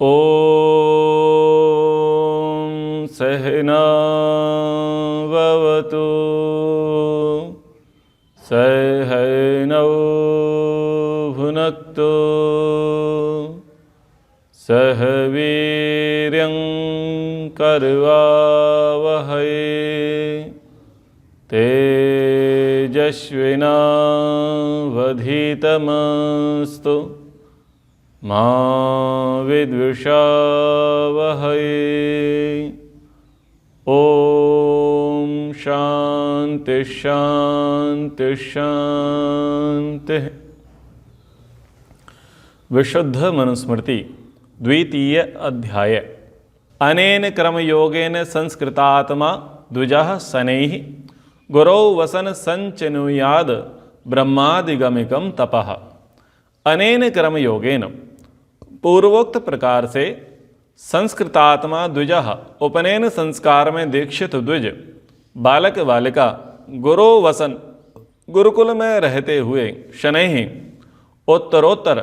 ॐ सहना भवतु सहनौ भुनक्तु सह वीर्यं करवावहै तेजस्विनावधीतमस्तु मा विद्विषावहै। ॐ शान्ति शान्ति शान्तिः। विशुद्ध मनुस्मृति द्वितीय अध्याय। अनेन क्रमयोगेन संस्कृतात्मा द्विजः शनैः गुरौ वसन संचिनुयाद ब्रह्मादिगमिकं तपः। अनेन क्रमयोगेन पूर्वोक्त प्रकार से संस्कृतात्मा द्विजः उपनयन संस्कार में दीक्षित द्विज बालक बालिका गुरु वसन गुरुकुल में रहते हुए शनैः उत्तरोत्तर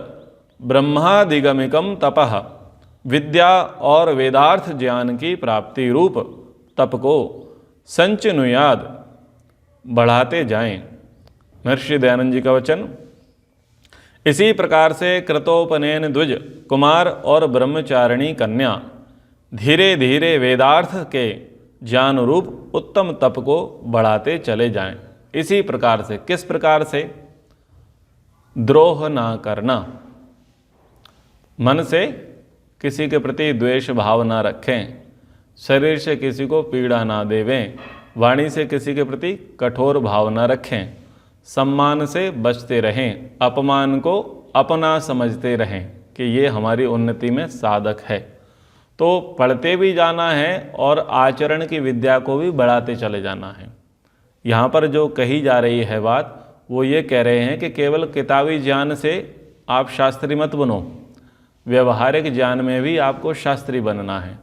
ब्रह्मादिगमिकम तपः विद्या और वेदार्थ ज्ञान की प्राप्ति रूप तप को संचिनुयाद बढ़ाते जाएं। महर्षि दयानंद जी का वचन। इसी प्रकार से कृतोपनयन द्विज कुमार और ब्रह्मचारिणी कन्या धीरे धीरे वेदार्थ के ज्ञान रूप उत्तम तप को बढ़ाते चले जाएं। इसी प्रकार से, किस प्रकार से? द्रोह ना करना, मन से किसी के प्रति द्वेष भाव ना रखें, शरीर से किसी को पीड़ा ना देवें, वाणी से किसी के प्रति कठोर भाव ना रखें, सम्मान से बचते रहें, अपमान को अपना समझते रहें कि ये हमारी उन्नति में साधक है। तो पढ़ते भी जाना है और आचरण की विद्या को भी बढ़ाते चले जाना है। यहाँ पर जो कही जा रही है बात, वो ये कह रहे हैं कि केवल किताबी ज्ञान से आप शास्त्री मत बनो, व्यवहारिक ज्ञान में भी आपको शास्त्री बनना है।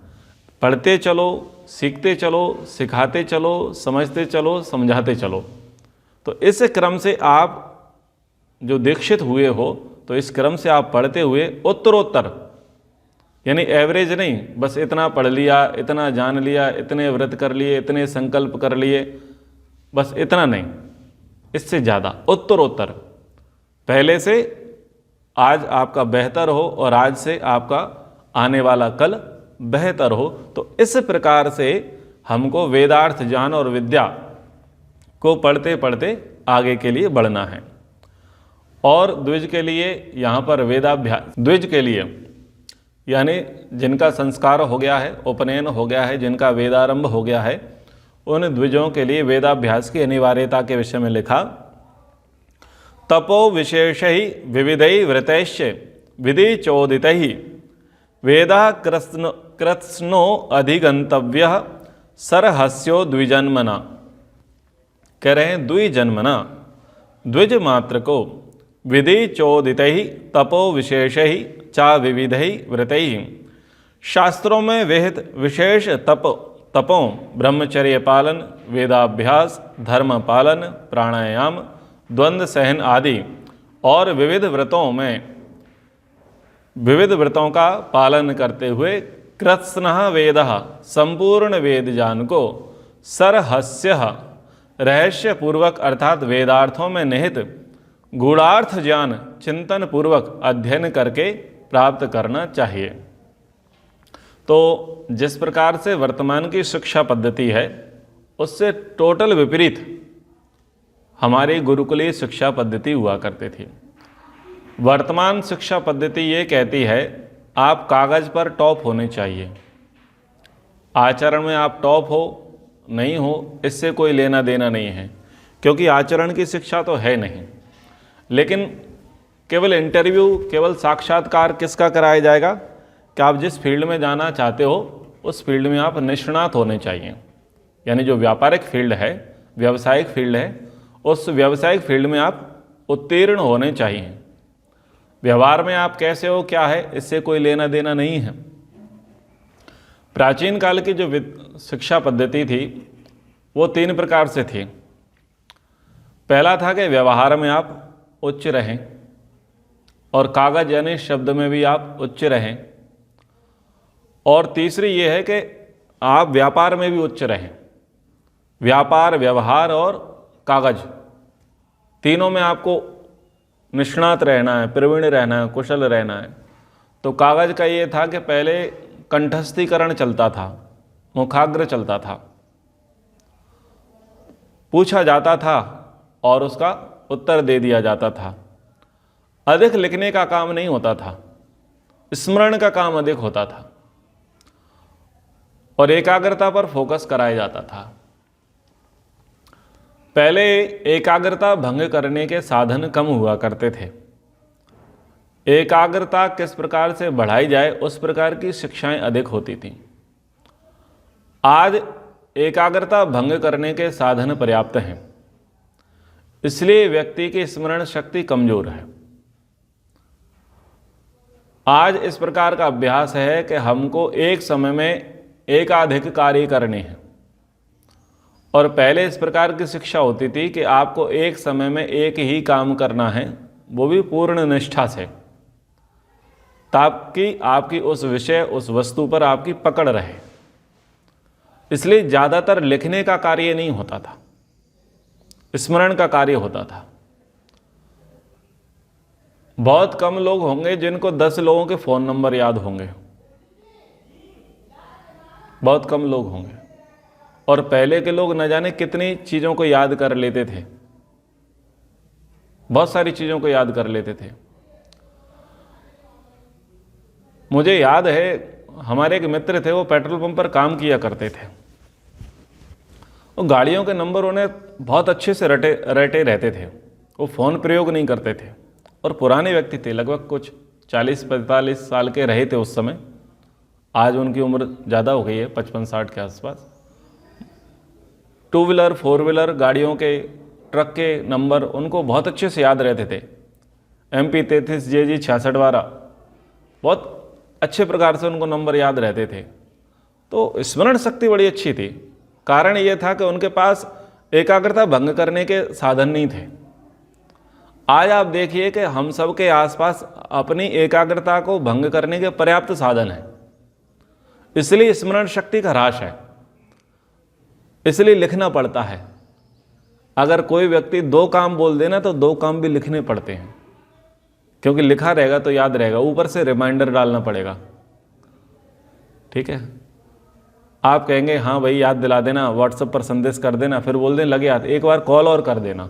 पढ़ते चलो, सीखते चलो, सिखाते चलो, समझते चलो, समझाते चलो। तो इस क्रम से आप जो दीक्षित हुए हो, तो इस क्रम से आप पढ़ते हुए उत्तरोत्तर, यानी एवरेज नहीं, बस इतना पढ़ लिया, इतना जान लिया, इतने व्रत कर लिए, इतने संकल्प कर लिए, बस इतना नहीं, इससे ज़्यादा उत्तरोत्तर। पहले से आज आपका बेहतर हो और आज से आपका आने वाला कल बेहतर हो। तो इस प्रकार से हमको वेदार्थ ज्ञान और विद्या को पढ़ते पढ़ते आगे के लिए बढ़ना है। और द्विज के लिए यहाँ पर वेदाभ्यास, द्विज के लिए यानी जिनका संस्कार हो गया है, उपनयन हो गया है, जिनका वेदारंभ हो गया है, उन द्विजों के लिए वेदाभ्यास की अनिवार्यता के विषय में लिखा। तपो विशेषै विविधै व्रतैश्च विधि चोदितैः वेदा कृत्स्नो अधिगंतव्यः सरहस्यो द्विजन्मना। कह रहे हैं द्विजन्मना, द्विज मात्र को विधि चोदितैः तपो विशेषैः चा विविधैः व्रतैः, शास्त्रों में विहित विशेष तपों ब्रह्मचर्य पालन, वेदाभ्यास, धर्म पालन, प्राणायाम, द्वंद्व सहन आदि और विविध व्रतों का पालन करते हुए कृत्स्नः वेदः संपूर्ण वेद ज्ञान को सरहस्यः रहस्य पूर्वक अर्थात वेदार्थों में निहित गूढ़ार्थ ज्ञान चिंतन पूर्वक अध्ययन करके प्राप्त करना चाहिए। तो जिस प्रकार से वर्तमान की शिक्षा पद्धति है, उससे टोटल विपरीत हमारी गुरुकुलीय शिक्षा पद्धति हुआ करती थी। वर्तमान शिक्षा पद्धति ये कहती है आप कागज़ पर टॉप होने चाहिए, आचरण में आप टॉप हो नहीं हो इससे कोई लेना देना नहीं है, क्योंकि आचरण की शिक्षा तो है नहीं। लेकिन केवल इंटरव्यू, केवल साक्षात्कार किसका कराया जाएगा कि आप जिस फील्ड में जाना चाहते हो उस फील्ड में आप निष्णात होने चाहिए। यानी जो व्यापारिक फील्ड है, व्यावसायिक फील्ड है, उस व्यावसायिक फील्ड में आप उत्तीर्ण होने चाहिए। व्यवहार में आप कैसे हो, क्या है, इससे कोई लेना देना नहीं है। प्राचीन काल की जो शिक्षा पद्धति थी वो 3 प्रकार से थी। पहला था कि व्यवहार में आप उच्च रहें और कागज यानी शब्द में भी आप उच्च रहें। और तीसरी ये है कि आप व्यापार में भी उच्च रहें। व्यापार, व्यवहार और कागज, तीनों में आपको निष्णात रहना है, प्रवीण रहना है, कुशल रहना है। तो कागज का ये था कि पहले कंठस्थीकरण चलता था, मुखाग्र चलता था, पूछा जाता था और उसका उत्तर दे दिया जाता था। अधिक लिखने का काम नहीं होता था, स्मरण का काम अधिक होता था और एकाग्रता पर फोकस कराया जाता था। पहले एकाग्रता भंग करने के साधन कम हुआ करते थे। एकाग्रता किस प्रकार से बढ़ाई जाए उस प्रकार की शिक्षाएं अधिक होती थीं। आज एकाग्रता भंग करने के साधन पर्याप्त हैं, इसलिए व्यक्ति की स्मरण शक्ति कमजोर है। आज इस प्रकार का अभ्यास है कि हमको एक समय में एकाधिक कार्य करने हैं, और पहले इस प्रकार की शिक्षा होती थी कि आपको एक समय में एक ही काम करना है, वो भी पूर्ण निष्ठा से, ताकि आपकी उस विषय, उस वस्तु पर आपकी पकड़ रहे। इसलिए ज़्यादातर लिखने का कार्य नहीं होता था, स्मरण का कार्य होता था। बहुत कम लोग होंगे जिनको 10 लोगों के फ़ोन नंबर याद होंगे, बहुत कम लोग होंगे। और पहले के लोग न जाने कितनी चीज़ों को याद कर लेते थे, बहुत सारी चीज़ों को याद कर लेते थे। मुझे याद है, हमारे एक मित्र थे, वो पेट्रोल पंप पर काम किया करते थे। वो गाड़ियों के नंबर उन्हें बहुत अच्छे से रटे रहते थे। वो फ़ोन प्रयोग नहीं करते थे और पुराने व्यक्ति थे, लगभग कुछ 40-45 साल के रहे थे उस समय। आज उनकी उम्र ज़्यादा हो गई है, 55-60 के आसपास। 2 व्हीलर 4 व्हीलर गाड़ियों के, ट्रक के नंबर उनको बहुत अच्छे से याद रहते थे। MP 33 JG 6612, बहुत अच्छे प्रकार से उनको नंबर याद रहते थे। तो स्मरण शक्ति बड़ी अच्छी थी। कारण ये था कि उनके पास एकाग्रता भंग करने के साधन नहीं थे। आज आप देखिए कि हम सब के आसपास अपनी एकाग्रता को भंग करने के पर्याप्त साधन हैं, इसलिए स्मरण शक्ति का ह्रास है, इसलिए लिखना पड़ता है। अगर कोई व्यक्ति 2 काम बोल देना तो 2 काम भी लिखने पड़ते हैं, क्योंकि लिखा रहेगा तो याद रहेगा, ऊपर से रिमाइंडर डालना पड़ेगा। ठीक है, आप कहेंगे हाँ भाई याद दिला देना, व्हाट्सएप पर संदेश कर देना, फिर बोल दें लगे याद, एक बार कॉल और कर देना,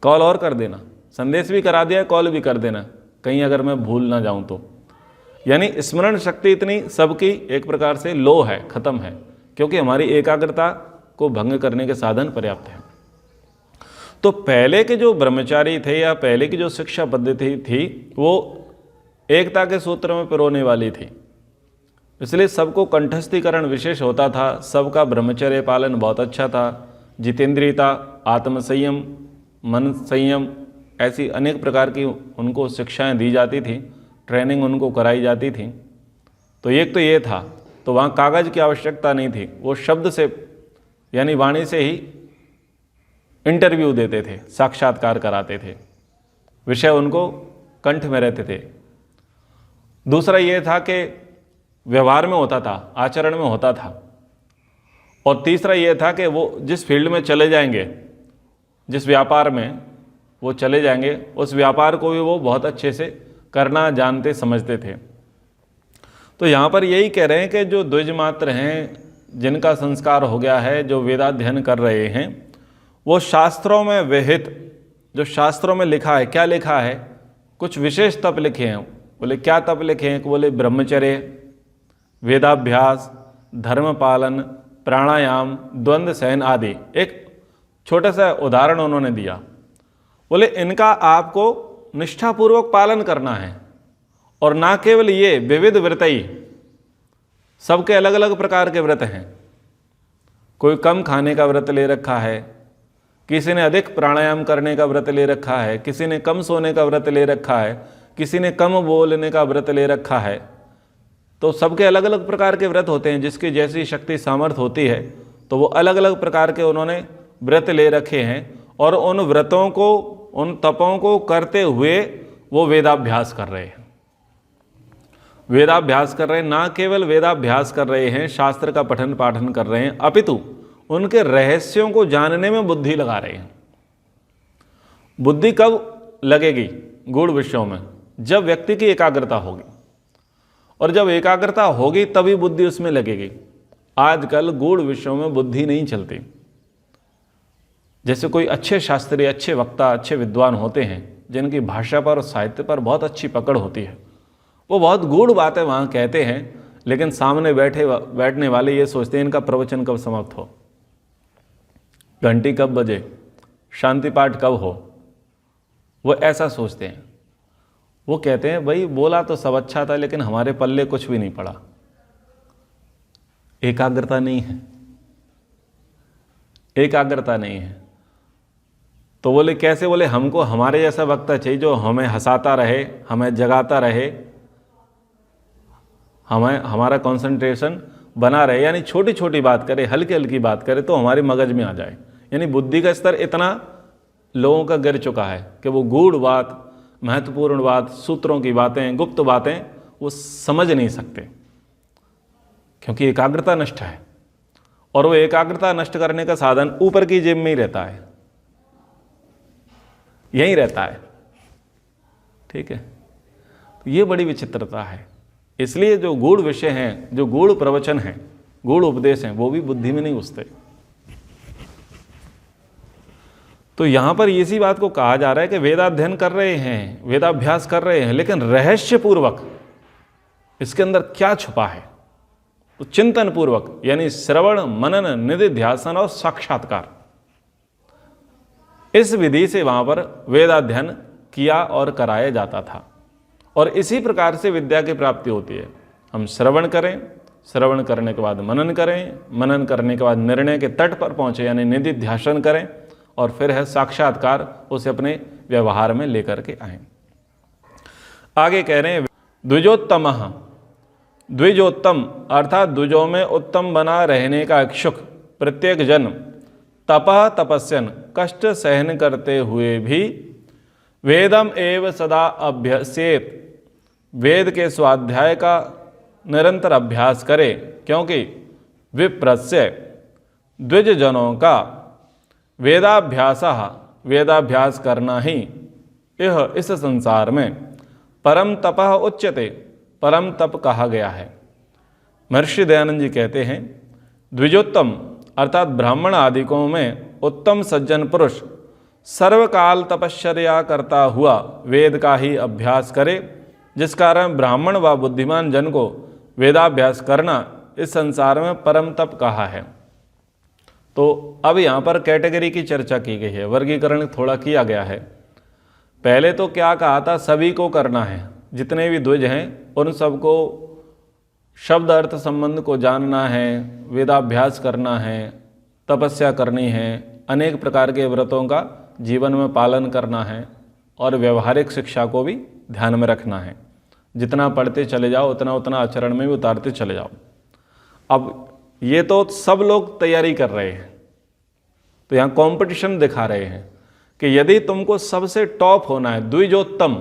कॉल और कर देना, संदेश भी करा दिया, कॉल भी कर देना, कहीं अगर मैं भूल ना जाऊं तो। यानी स्मरण शक्ति इतनी सबकी एक प्रकार से लो है, खत्म है, क्योंकि हमारी एकाग्रता को भंग करने के साधन पर्याप्त हैं। तो पहले के जो ब्रह्मचारी थे या पहले की जो शिक्षा पद्धति थी वो एकता के सूत्र में पिरोने वाली थी, इसलिए सबको कंठस्थीकरण विशेष होता था। सबका ब्रह्मचर्य पालन बहुत अच्छा था। जितेंद्रियता, आत्मसंयम, मन संयम, ऐसी अनेक प्रकार की उनको शिक्षाएं दी जाती थी, ट्रेनिंग उनको कराई जाती थी। तो एक तो ये था, तो वहाँ कागज़ की आवश्यकता नहीं थी, वो शब्द से यानी वाणी से ही इंटरव्यू देते थे, साक्षात्कार कराते थे, विषय उनको कंठ में रहते थे। दूसरा ये था कि व्यवहार में होता था, आचरण में होता था। और तीसरा ये था कि वो जिस फील्ड में चले जाएंगे, जिस व्यापार में वो चले जाएंगे, उस व्यापार को भी वो बहुत अच्छे से करना जानते समझते थे। तो यहाँ पर यही कह रहे हैं कि जो द्विजमात्र हैं, जिनका संस्कार हो गया है, जो वेदाध्ययन कर रहे हैं, वो शास्त्रों में विहित, जो शास्त्रों में लिखा है, क्या लिखा है, कुछ विशेष तप लिखे हैं। बोले क्या तप लिखे हैं? बोले ब्रह्मचर्य, वेदाभ्यास, धर्म पालन, प्राणायाम, द्वंद्व सहन आदि। एक छोटा सा उदाहरण उन्होंने दिया। बोले इनका आपको निष्ठापूर्वक पालन करना है, और ना केवल ये, विविध व्रतई, सबके अलग अलग प्रकार के व्रत हैं। कोई कम खाने का व्रत ले रखा है, किसी ने अधिक प्राणायाम करने का व्रत ले रखा है, किसी ने कम सोने का व्रत ले रखा है, किसी ने कम बोलने का व्रत ले रखा है। तो सबके अलग अलग प्रकार के व्रत होते हैं, जिसकी जैसी शक्ति सामर्थ्य होती है, तो वो अलग अलग प्रकार के उन्होंने व्रत ले रखे हैं, और उन व्रतों को, उन तपों को करते हुए वो वेदाभ्यास कर रहे हैं। वेदाभ्यास कर रहे हैं, ना केवल वेदाभ्यास कर रहे हैं, शास्त्र का पठन पाठन कर रहे हैं, अपितु उनके रहस्यों को जानने में बुद्धि लगा रहे हैं। बुद्धि कब लगेगी गूढ़ विषयों में? जब व्यक्ति की एकाग्रता होगी, और जब एकाग्रता होगी तभी बुद्धि उसमें लगेगी। आजकल गूढ़ विषयों में बुद्धि नहीं चलती। जैसे कोई अच्छे शास्त्री, अच्छे वक्ता, अच्छे विद्वान होते हैं जिनकी भाषा पर और साहित्य पर बहुत अच्छी पकड़ होती है, वो बहुत गूढ़ बातें वहाँ कहते हैं, लेकिन सामने बैठने वाले ये सोचते हैं इनका प्रवचन कब समाप्त हो, घंटी कब बजे, शांति पाठ कब हो। वो ऐसा सोचते हैं। वो कहते हैं भाई बोला तो सब अच्छा था, लेकिन हमारे पल्ले कुछ भी नहीं पड़ा, एकाग्रता नहीं है, एकाग्रता नहीं है। तो बोले कैसे? बोले हमको हमारे जैसा वक्ता चाहिए जो हमें हंसाता रहे, हमें जगाता रहे, हमारा कंसंट्रेशन बना रहे, यानी छोटी छोटी बात करे, हल्की हल्की बात करे तो हमारे मगज में आ जाए। यानी बुद्धि का स्तर इतना लोगों का गिर चुका है कि वो गूढ़ बात, महत्वपूर्ण बात, सूत्रों की बातें, गुप्त बातें वो समझ नहीं सकते, क्योंकि एकाग्रता नष्ट है। और वो एकाग्रता नष्ट करने का साधन ऊपर की जेब में ही रहता है, यहीं रहता है। ठीक है, तो ये बड़ी विचित्रता है। इसलिए जो गूढ़ विषय हैं, जो गूढ़ प्रवचन हैं, गूढ़ उपदेश हैं, वो भी बुद्धि में नहीं घुसते। तो यहां पर इसी बात को कहा जा रहा है कि वेदाध्ययन कर रहे हैं, वेदाभ्यास कर रहे हैं, लेकिन रहस्य पूर्वक इसके अंदर क्या छुपा है, तो चिंतन पूर्वक, यानी श्रवण, मनन, निधिध्यासन और साक्षात्कार, इस विधि से वहां पर वेदाध्ययन किया और कराया जाता था। और इसी प्रकार से विद्या की प्राप्ति होती है। हम श्रवण करें, श्रवण करने के बाद मनन करें, मनन करने के बाद निर्णय के तट पर पहुंचे, यानी निधिध्यासन करें, और फिर है साक्षात्कार, उसे अपने व्यवहार में लेकर के आए। आगे कह रहे हैं द्विजोत्तम, द्विजोत्तम अर्थात द्विजों में उत्तम बना रहने का इच्छुक प्रत्येक जन तपः तपस्यन, कष्ट सहन करते हुए भी वेदम एव सदा अभ्यसेत, वेद के स्वाध्याय का निरंतर अभ्यास करे, क्योंकि विप्रस्य द्विज जनों का वेदाभ्यास करना ही यह इस संसार में परम तपः उच्यते, परम तप कहा गया है। महर्षि दयानंद जी कहते हैं द्विजोत्तम अर्थात ब्राह्मण आदिकों में उत्तम सज्जन पुरुष सर्वकाल तपश्चर्या करता हुआ वेद का ही अभ्यास करे, जिस कारण ब्राह्मण व बुद्धिमान जन को वेदाभ्यास करना इस संसार में परम तप कहा है। तो अब यहाँ पर कैटेगरी की चर्चा की गई है, वर्गीकरण थोड़ा किया गया है। पहले तो क्या कहा था, सभी को करना है, जितने भी द्विज हैं उन सबको शब्द अर्थ संबंध को जानना है, वेदाभ्यास करना है, तपस्या करनी है, अनेक प्रकार के व्रतों का जीवन में पालन करना है, और व्यवहारिक शिक्षा को भी ध्यान में रखना है। जितना पढ़ते चले जाओ उतना उतना आचरण में भी उतारते चले जाओ। अब ये तो सब लोग तैयारी कर रहे हैं, तो यहाँ कंपटीशन दिखा रहे हैं कि यदि तुमको सबसे टॉप होना है, द्विजोत्तम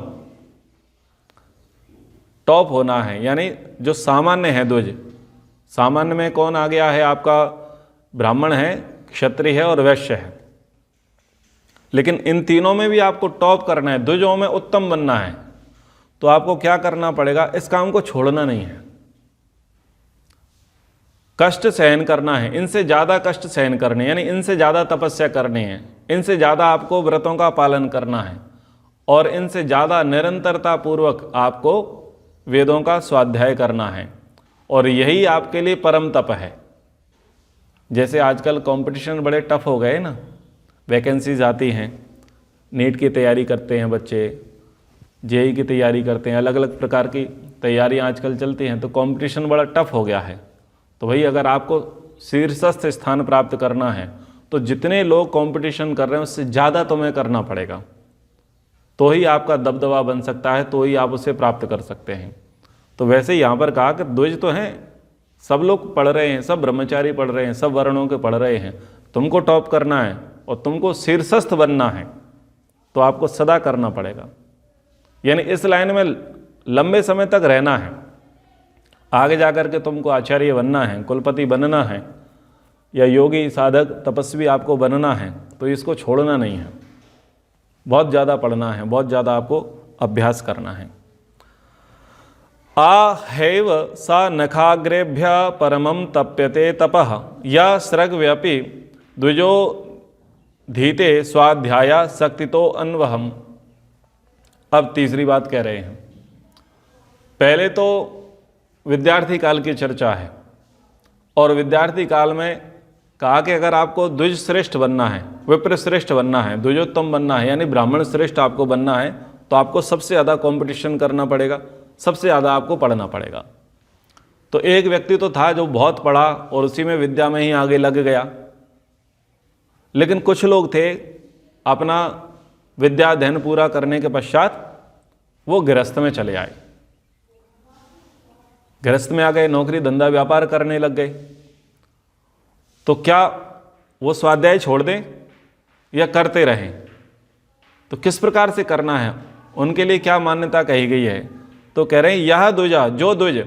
टॉप होना है, यानी जो सामान्य है द्विज, सामान्य में कौन आ गया है आपका? ब्राह्मण है, क्षत्रिय है और वैश्य है। लेकिन इन तीनों में भी आपको टॉप करना है, द्विजों में उत्तम बनना है, तो आपको क्या करना पड़ेगा? इस काम को छोड़ना नहीं है, कष्ट सहन करना है, इनसे ज़्यादा कष्ट सहन करने, यानी इनसे ज़्यादा तपस्या करनी है, इनसे ज़्यादा आपको व्रतों का पालन करना है, और इनसे ज़्यादा निरंतरता पूर्वक आपको वेदों का स्वाध्याय करना है, और यही आपके लिए परम तप है। जैसे आजकल कंपटीशन बड़े टफ हो गए ना, वैकेंसीज आती हैं, नीट की तैयारी करते हैं बच्चे, जेई की तैयारी करते हैं, अलग अलग प्रकार की तैयारियां आजकल चलती हैं, तो कंपटीशन बड़ा टफ हो गया है। तो भाई अगर आपको शीर्षस्थ स्थान प्राप्त करना है तो जितने लोग कंपटीशन कर रहे हैं उससे ज़्यादा तुम्हें करना पड़ेगा, तो ही आपका दबदबा बन सकता है, तो ही आप उसे प्राप्त कर सकते हैं। तो वैसे ही यहाँ पर कहा कि द्विज तो हैं, सब लोग पढ़ रहे हैं, सब ब्रह्मचारी पढ़ रहे हैं, सब वर्णों के पढ़ रहे हैं, तुमको टॉप करना है और तुमको शीर्षस्थ बनना है, तो आपको सदा करना पड़ेगा, यानी इस लाइन में लंबे समय तक रहना है। आगे जाकर के तुमको आचार्य बनना है, कुलपति बनना है, या योगी साधक तपस्वी आपको बनना है, तो इसको छोड़ना नहीं है। बहुत ज़्यादा पढ़ना है, बहुत ज़्यादा आपको अभ्यास करना है। आहैव सा नखाग्रेभ्य परमं तप्यते तपः या स्रग्व्यपि द्विजो धीते स्वाध्याया शक्तितो अन्वहम। अब तीसरी बात कह रहे हैं। पहले तो विद्यार्थी काल की चर्चा है, और विद्यार्थी काल में कहा कि अगर आपको द्विज श्रेष्ठ बनना है, विप्र श्रेष्ठ बनना है, द्विजोत्तम बनना है, यानी ब्राह्मण श्रेष्ठ आपको बनना है, तो आपको सबसे ज़्यादा कंपटीशन करना पड़ेगा, सबसे ज़्यादा आपको पढ़ना पड़ेगा। तो एक व्यक्ति तो था जो बहुत पढ़ा और उसी में विद्या में ही आगे लग गया, लेकिन कुछ लोग थे अपना विद्या अध्ययन पूरा करने के पश्चात वो गृहस्थ में चले आए, गृहस्थ में आ गए, नौकरी धंधा व्यापार करने लग गए। तो क्या वो स्वाध्याय छोड़ दें या करते रहें? तो किस प्रकार से करना है, उनके लिए क्या मान्यता कही गई है? तो कह रहे हैं यह द्विजा, जो द्विज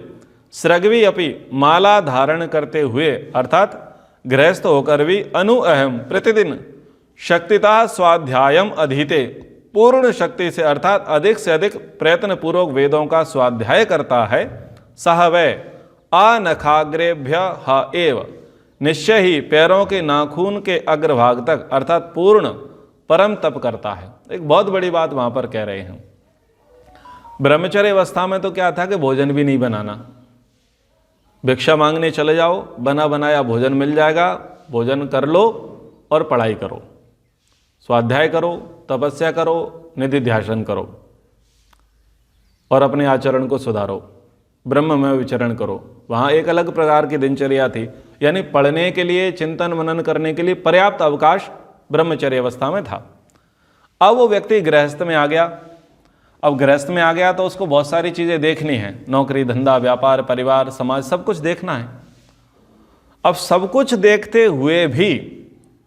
स्रग्वी अपि माला धारण करते हुए अर्थात गृहस्थ होकर भी अनुअहम प्रतिदिन शक्तिता स्वाध्यायम अधीते, पूर्ण शक्ति से अर्थात अधिक से अधिक प्रयत्न पूर्वक वेदों का स्वाध्याय करता है, सह वै अनखाग्रेभ्य ह एव, निश्चय ही पैरों के नाखून के अग्रभाग तक अर्थात पूर्ण परम तप करता है। एक बहुत बड़ी बात वहां पर कह रहे हैं। ब्रह्मचर्य अवस्था में तो क्या था कि भोजन भी नहीं बनाना, भिक्षा मांगने चले जाओ, बना बनाया भोजन मिल जाएगा, भोजन कर लो और पढ़ाई करो, स्वाध्याय करो, तपस्या करो, निधि ध्यान करो और अपने आचरण को सुधारो, ब्रह्म में विचरण करो। वहाँ एक अलग प्रकार की दिनचर्या थी, यानी पढ़ने के लिए, चिंतन मनन करने के लिए पर्याप्त अवकाश ब्रह्मचर्य अवस्था में था। अब वो व्यक्ति गृहस्थ में आ गया। अब गृहस्थ में आ गया तो उसको बहुत सारी चीज़ें देखनी है, नौकरी धंधा व्यापार परिवार समाज सब कुछ देखना है। अब सब कुछ देखते हुए भी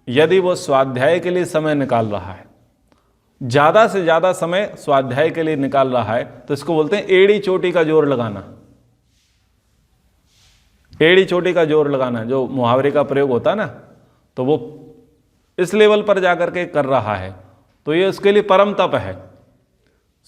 यदि वो स्वाध्याय के लिए समय निकाल रहा है, ज़्यादा से ज़्यादा समय स्वाध्याय के लिए निकाल रहा है, तो इसको बोलते हैं एड़ी चोटी का जोर लगाना। एड़ी चोटी का जोर लगाना, जो मुहावरे का प्रयोग होता है ना, तो वो इस लेवल पर जाकर के कर रहा है, तो ये उसके लिए परम तप है।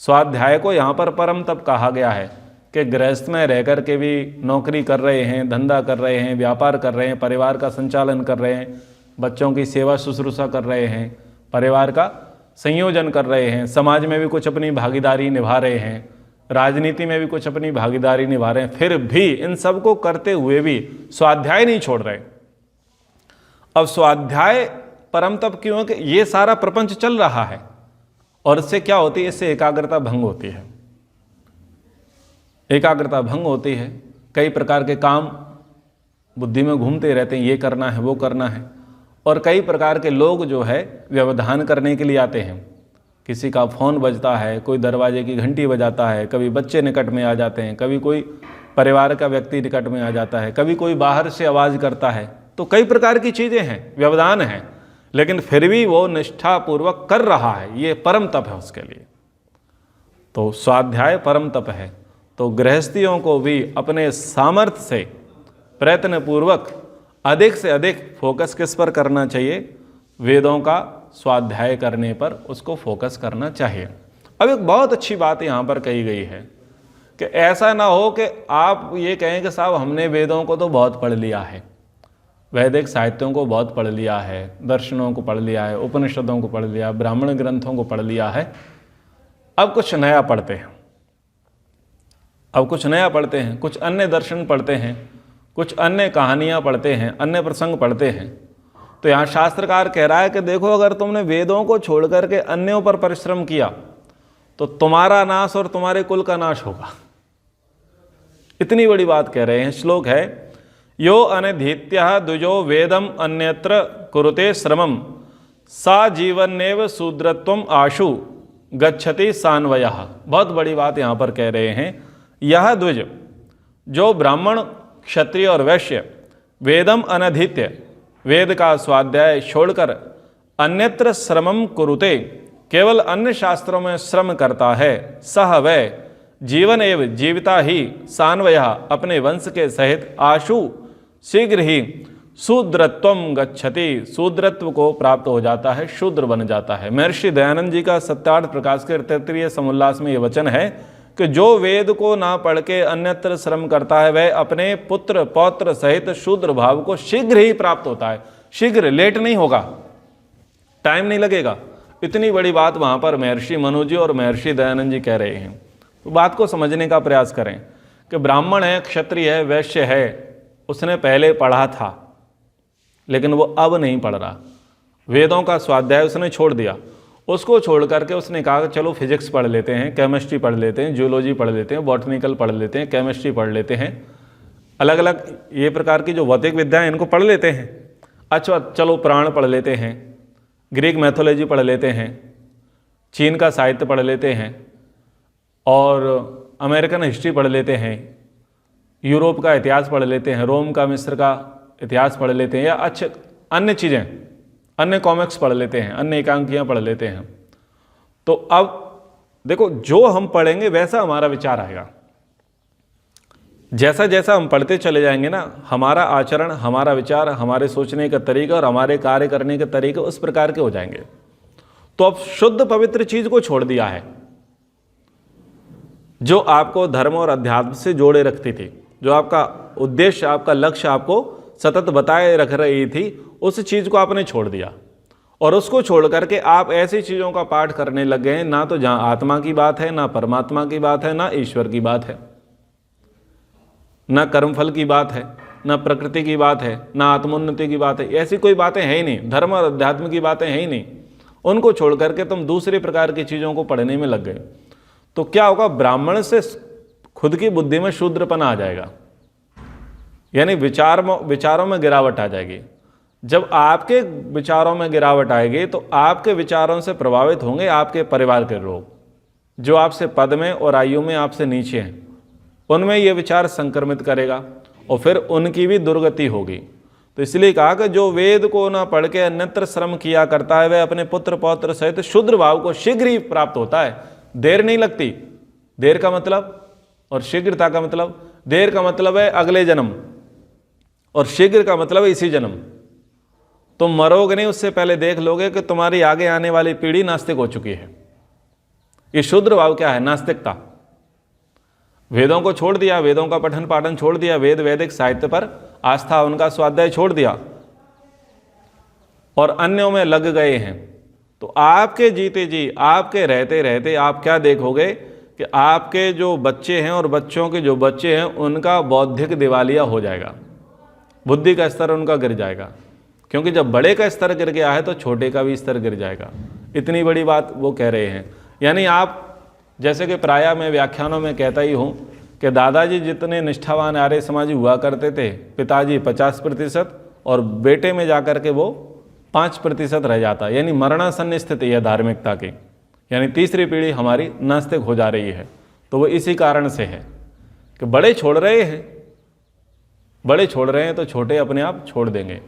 स्वाध्याय को यहाँ पर परम तप कहा गया है कि गृहस्थ में रह कर के भी नौकरी कर रहे हैं, धंधा कर रहे हैं, व्यापार कर रहे हैं, परिवार का संचालन कर रहे हैं, बच्चों की सेवा शुश्रूषा कर रहे हैं, परिवार का संयोजन कर रहे हैं, समाज में भी कुछ अपनी भागीदारी निभा रहे हैं, राजनीति में भी कुछ अपनी भागीदारी निभा रहे हैं, फिर भी इन सब को करते हुए भी स्वाध्याय नहीं छोड़ रहे। अब स्वाध्याय परम तप क्यों है कि ये सारा प्रपंच चल रहा है, और इससे क्या होती है, इससे एकाग्रता भंग होती है। एकाग्रता भंग होती है, कई प्रकार के काम बुद्धि में घूमते रहते हैं, ये करना है वो करना है, और कई प्रकार के लोग जो है व्यवधान करने के लिए आते हैं। किसी का फ़ोन बजता है, कोई दरवाजे की घंटी बजाता है, कभी बच्चे निकट में आ जाते हैं, कभी कोई परिवार का व्यक्ति निकट में आ जाता है, कभी कोई बाहर से आवाज़ करता है। तो कई प्रकार की चीज़ें हैं, व्यवधान है, लेकिन फिर भी वो निष्ठापूर्वक कर रहा है, ये परम तप है उसके लिए। तो स्वाध्याय परम तप है। तो गृहस्थियों को भी अपने सामर्थ्य से प्रयत्नपूर्वक अधिक से अधिक फोकस किस पर करना चाहिए? वेदों का स्वाध्याय करने पर उसको फोकस करना चाहिए। अब एक बहुत अच्छी बात यहाँ पर कही गई है कि ऐसा ना हो कि आप ये कहें कि साहब हमने वेदों को तो बहुत पढ़ लिया है, वैदिक साहित्यों को बहुत पढ़ लिया है, दर्शनों को पढ़ लिया है, उपनिषदों को पढ़ लिया, ब्राह्मण ग्रंथों को पढ़ लिया है, अब कुछ नया पढ़ते हैं, अब कुछ नया पढ़ते हैं, कुछ अन्य दर्शन पढ़ते हैं, कुछ अन्य कहानियाँ पढ़ते हैं, अन्य प्रसंग पढ़ते हैं। तो यहाँ शास्त्रकार कह रहा है कि देखो, अगर तुमने वेदों को छोड़ करके अन्यों पर परिश्रम किया तो तुम्हारा नाश और तुम्हारे कुल का नाश होगा। इतनी बड़ी बात कह रहे हैं। श्लोक है, यो अनधीत्य द्विजो वेदम अन्यत्र कुरुते श्रमम सा जीवनेव शूद्रत्वम आशु गच्छति सान्वयः। बहुत बड़ी बात यहाँ पर कह रहे हैं। यह द्विज, जो ब्राह्मण क्षत्रिय और वैश्य वेदम अनधीत्य, वेद का स्वाध्याय छोड़कर अन्यत्र श्रमम कुरुते, केवल अन्य शास्त्रों में श्रम करता है, सह वै जीवन एवं जीविता ही सान्वयः अपने वंश के सहित आशु शीघ्र ही शूद्रत्वम गच्छति, शूद्रत्व को प्राप्त हो जाता है, शूद्र बन जाता है। महर्षि दयानंद जी का सत्यार्थ प्रकाश के 33 समोल्लास में यह वचन है कि जो वेद को ना पढ़ के अन्यत्र श्रम करता है वह अपने पुत्र पौत्र सहित शूद्र भाव को शीघ्र ही प्राप्त होता है। शीघ्र, लेट नहीं होगा, टाइम नहीं लगेगा। इतनी बड़ी बात वहाँ पर महर्षि मनु जी और महर्षि दयानंद जी कह रहे हैं। तो बात को समझने का प्रयास करें कि ब्राह्मण है, क्षत्रिय है, वैश्य है, उसने पहले पढ़ा था लेकिन वो अब नहीं पढ़ रहा। वेदों का स्वाध्याय उसने छोड़ दिया। उसको छोड़ करके उसने कहा कि चलो फिजिक्स पढ़ लेते हैं, केमिस्ट्री पढ़ लेते हैं, जियोलॉजी पढ़ लेते हैं, बॉटनिकल पढ़ लेते हैं, केमिस्ट्री पढ़ लेते हैं, अलग अलग ये प्रकार की जो भौतिक विद्या है इनको पढ़ लेते हैं। अच्छा चलो पुराण पढ़ लेते हैं, ग्रीक मैथोलॉजी पढ़ लेते हैं, चीन का साहित्य पढ़ लेते हैं और अमेरिकन हिस्ट्री पढ़ लेते हैं, यूरोप का इतिहास पढ़ लेते हैं, रोम का मिस्र का इतिहास पढ़ लेते हैं, या अच्छे अन्य चीज़ें, अन्य कॉमिक्स पढ़ लेते हैं, अन्य एकांकियाँ पढ़ लेते हैं। तो अब देखो, जो हम पढ़ेंगे वैसा हमारा विचार आएगा। जैसा जैसा हम पढ़ते चले जाएंगे ना, हमारा आचरण, हमारा विचार, हमारे सोचने का तरीका और हमारे कार्य करने के तरीके उस प्रकार के हो जाएंगे। तो अब शुद्ध पवित्र चीज को छोड़ दिया है जो आपको धर्म और अध्यात्म से जोड़े रखती थी, जो आपका उद्देश्य, आपका लक्ष्य आपको सतत बताए रख रही थी, उस चीज को आपने छोड़ दिया। और उसको छोड़ करके आप ऐसी चीजों का पाठ करने लग गए हैं ना तो जहां आत्मा की बात है, ना परमात्मा की बात है, ना ईश्वर की बात है, ना कर्मफल की बात है, ना प्रकृति की बात है, ना आत्मोन्नति की बात है। ऐसी कोई बातें है ही नहीं, धर्म और अध्यात्म की बातें हैं ही नहीं। उनको छोड़ करके तुम दूसरे प्रकार की चीजों को पढ़ने में लग गए। तो क्या होगा, ब्राह्मण से खुद की बुद्धि में शूद्रपना आ जाएगा, यानी विचारों में गिरावट आ जाएगी। जब आपके विचारों में गिरावट आएगी तो आपके विचारों से प्रभावित होंगे आपके परिवार के लोग, जो आपसे पद में और आयु में आपसे नीचे हैं, उनमें ये विचार संक्रमित करेगा और फिर उनकी भी दुर्गति होगी। तो इसलिए कहा कि जो वेद को ना पढ़ के अन्यत्र श्रम किया करता है वह अपने पुत्र पौत्र सहित शूद्र भाव को शीघ्र ही प्राप्त होता है। देर नहीं लगती। देर का मतलब और शीघ्रता का मतलब, देर का मतलब है अगले जन्म और शीघ्र का मतलब है इसी जन्म। तुम मरोगे नहीं, उससे पहले देख लोगे कि तुम्हारी आगे आने वाली पीढ़ी नास्तिक हो चुकी है। ये शूद्र भाव क्या है? नास्तिकता। वेदों को छोड़ दिया, वेदों का पठन पाठन छोड़ दिया, वेद वैदिक साहित्य पर आस्था, उनका स्वाध्याय छोड़ दिया और अन्यों में लग गए हैं। तो आपके जीते जी, आपके रहते रहते आप क्या देखोगे कि आपके जो बच्चे हैं और बच्चों के जो बच्चे हैं उनका बौद्धिक दिवालिया हो जाएगा, बुद्धि का स्तर उनका गिर जाएगा। क्योंकि जब बड़े का स्तर गिर गया है तो छोटे का भी स्तर गिर जाएगा। इतनी बड़ी बात वो कह रहे हैं। यानी आप, जैसे कि प्रायः मैं व्याख्यानों में कहता ही हूँ कि दादाजी जितने निष्ठावान आर्य समाजी हुआ करते थे, पिताजी 50% और बेटे में जाकर के वो 5% रह जाता। यानी मरणासन्न स्थिति है धार्मिकता की, यानी तीसरी पीढ़ी हमारी नास्तिक हो जा रही है। तो वो इसी कारण से है कि बड़े छोड़ रहे हैं, बड़े छोड़ रहे हैं तो छोटे अपने आप छोड़ देंगे।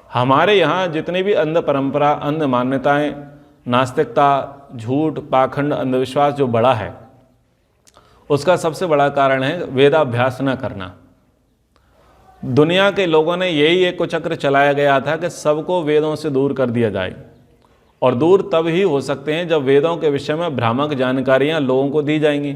हमारे यहाँ जितनी भी अंध परंपरा, अंध मान्यताएं, नास्तिकता, झूठ, पाखंड, अंधविश्वास जो बड़ा है, उसका सबसे बड़ा कारण है वेदाभ्यास न करना। दुनिया के लोगों ने यही एक कुचक्र चलाया गया था कि सबको वेदों से दूर कर दिया जाए, और दूर तब ही हो सकते हैं जब वेदों के विषय में भ्रामक जानकारियां लोगों को दी जाएंगी।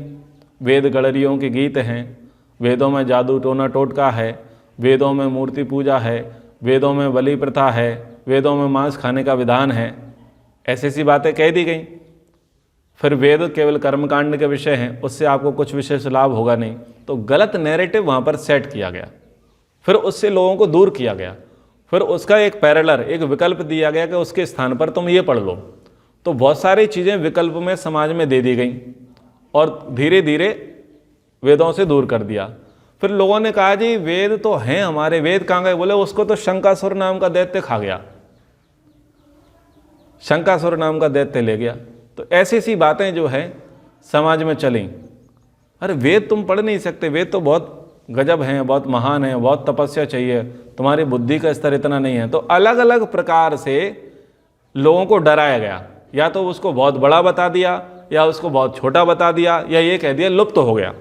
वेद गड़रियों के गीत हैं, वेदों में जादू टोना टोटका है, वेदों में मूर्ति पूजा है, वेदों में बलि प्रथा है, वेदों में मांस खाने का विधान है, ऐसी सी बातें कह दी गई। फिर वेद केवल कर्मकांड के विषय हैं, उससे आपको कुछ विशेष लाभ होगा नहीं। तो गलत नैरेटिव वहाँ पर सेट किया गया, फिर उससे लोगों को दूर किया गया। फिर उसका एक पैरेलल, एक विकल्प दिया गया कि उसके स्थान पर तुम ये पढ़ लो। तो बहुत सारी चीज़ें विकल्प में समाज में दे दी गई और धीरे धीरे वेदों से दूर कर दिया। फिर लोगों ने कहा जी वेद तो हैं हमारे, वेद कहाँ गए? बोले उसको तो शंकासुर नाम का दैत्य खा गया, शंकासुर नाम का दैत्य ले गया। तो ऐसी सी बातें जो है समाज में चली। अरे वेद तुम पढ़ नहीं सकते, वेद तो बहुत गजब हैं, बहुत महान हैं, बहुत तपस्या चाहिए, तुम्हारी बुद्धि का स्तर इतना नहीं है। तो अलग अलग प्रकार से लोगों को डराया गया, या तो उसको बहुत बड़ा बता दिया, या उसको बहुत छोटा बता दिया, या ये कह दिया लुप्त हो गया,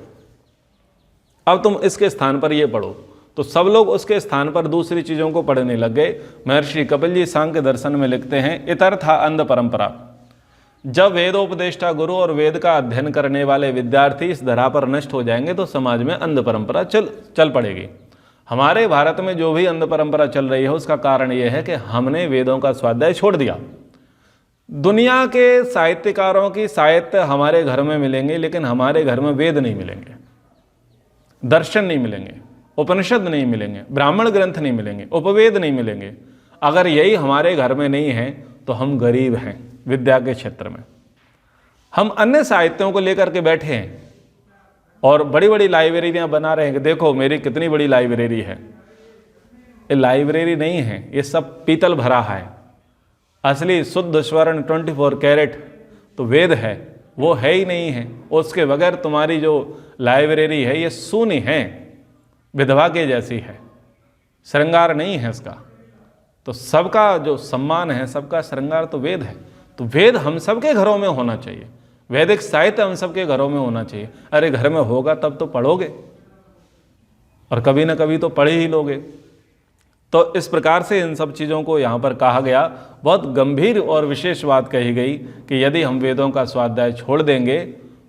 अब तुम इसके स्थान पर ये पढ़ो। तो सब लोग उसके स्थान पर दूसरी चीज़ों को पढ़ने लग गए। महर्षि कपिल जी सांख्य दर्शन में लिखते हैं, इतरथा अंध परंपरा। जब वेदोपदेष्टा गुरु और वेद का अध्ययन करने वाले विद्यार्थी इस धरा पर नष्ट हो जाएंगे तो समाज में अंध परंपरा चल पड़ेगी। हमारे भारत में जो भी अंध परंपरा चल रही है उसका कारण यह है कि हमने वेदों का स्वाध्याय छोड़ दिया। दुनिया के साहित्यकारों की साहित्य हमारे घर में मिलेंगे, लेकिन हमारे घर में वेद नहीं मिलेंगे, दर्शन नहीं मिलेंगे, उपनिषद नहीं मिलेंगे, ब्राह्मण ग्रंथ नहीं मिलेंगे, उपवेद नहीं मिलेंगे। अगर यही हमारे घर में नहीं है तो हम गरीब हैं विद्या के क्षेत्र में। हम अन्य साहित्यों को लेकर के बैठे हैं और बड़ी बड़ी लाइब्रेरियां बना रहे हैं कि देखो मेरी कितनी बड़ी लाइब्रेरी है। ये लाइब्रेरी नहीं है, ये सब पीतल भरा है। असली शुद्ध स्वर्ण 24 कैरेट तो वेद है, वो है ही नहीं है। उसके बगैर तुम्हारी जो लाइब्रेरी है ये शून्य है, विधवा के जैसी है, श्रृंगार नहीं है इसका। तो सबका जो सम्मान है, सबका श्रृंगार तो वेद है। तो वेद हम सबके घरों में होना चाहिए, वैदिक साहित्य हम सबके घरों में होना चाहिए। अरे घर में होगा तब तो पढ़ोगे, और कभी ना कभी तो पढ़ ही लोगे। तो इस प्रकार से इन सब चीज़ों को यहाँ पर कहा गया। बहुत गंभीर और विशेष बात कही गई कि यदि हम वेदों का स्वाध्याय छोड़ देंगे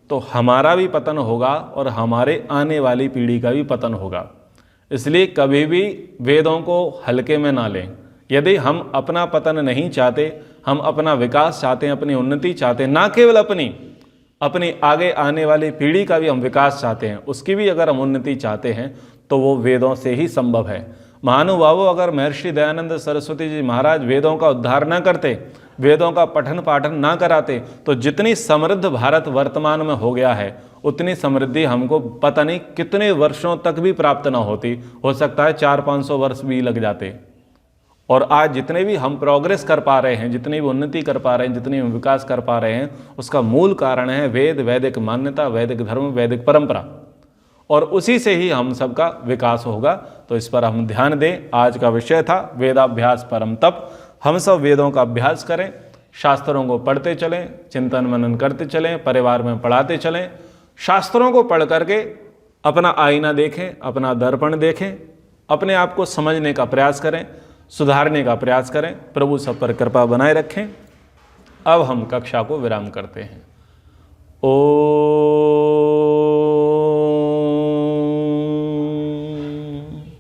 तो हमारा भी पतन होगा और हमारे आने वाली पीढ़ी का भी पतन होगा। इसलिए कभी भी वेदों को हल्के में ना लें। यदि हम अपना पतन नहीं चाहते, हम अपना विकास चाहते हैं, अपनी उन्नति चाहते हैं, ना केवल अपनी आगे आने वाली पीढ़ी का भी हम विकास चाहते हैं, उसकी भी अगर हम उन्नति चाहते हैं तो वो वेदों से ही संभव है। महानुभावों, अगर महर्षि दयानंद सरस्वती जी महाराज वेदों का उद्धार न करते, वेदों का पठन पाठन ना कराते, तो जितनी समृद्ध भारत वर्तमान में हो गया है उतनी समृद्धि हमको पता नहीं कितने वर्षों तक भी प्राप्त ना होती। हो सकता है 400-500 वर्ष भी लग जाते। और आज जितने भी हम प्रोग्रेस कर पा रहे हैं, जितनी भी उन्नति कर पा रहे हैं, जितनी हम विकास कर पा रहे हैं, उसका मूल कारण है वेद, वैदिक मान्यता, वैदिक धर्म, वैदिक परंपरा, और उसी से ही हम सबका विकास होगा। तो इस पर हम ध्यान दें। आज का विषय था वेदाभ्यास परम तप। हम सब वेदों का अभ्यास करें, शास्त्रों को पढ़ते चलें, चिंतन मनन करते चलें, परिवार में पढ़ाते चलें। शास्त्रों को पढ़ करके अपना आईना देखें, अपना दर्पण देखें, अपने आप को समझने का प्रयास करें, सुधारने का प्रयास करें। प्रभु सब पर कृपा बनाए रखें। अब हम कक्षा को विराम करते हैं। ओ